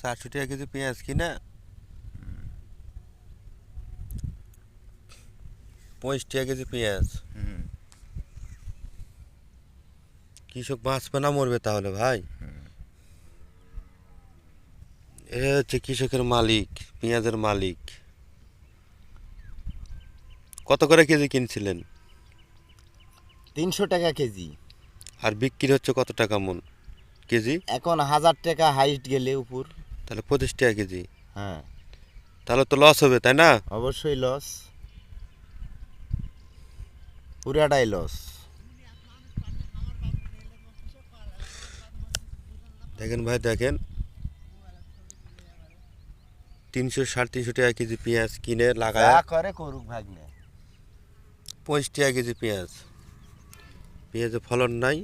400 টাকা কেজি পেঁয়াজ কিনা 35 টাকা কেজি পেঁয়াজ। কৃষক বাঁচবে না মরবে তাহলে ভাই? এ হচ্ছে কৃষকের মালিক, পেঁয়াজের মালিক। কত করে কেজি কিনছিলেন? 300 টাকা কেজি। আর বিক্রি হচ্ছে কত টাকা মন কেজি? এখন 1000 টাকা হাইস্ট গেলে উপর। তাহলে 25 টাকা কেজি। হ্যাঁ, তাহলে তো লস হবে, তাই না? অবশ্যই লস, পুরাটাই লস। দেখেন ভাই, দেখেন 300 সাড়ে 300 টাকা কেজি পেঁয়াজ কিনে লাগায় যা করে করুক ভাগ্নে। 25 টাকা কেজি পেঁয়াজ। পেঁয়াজে ফলন নাই।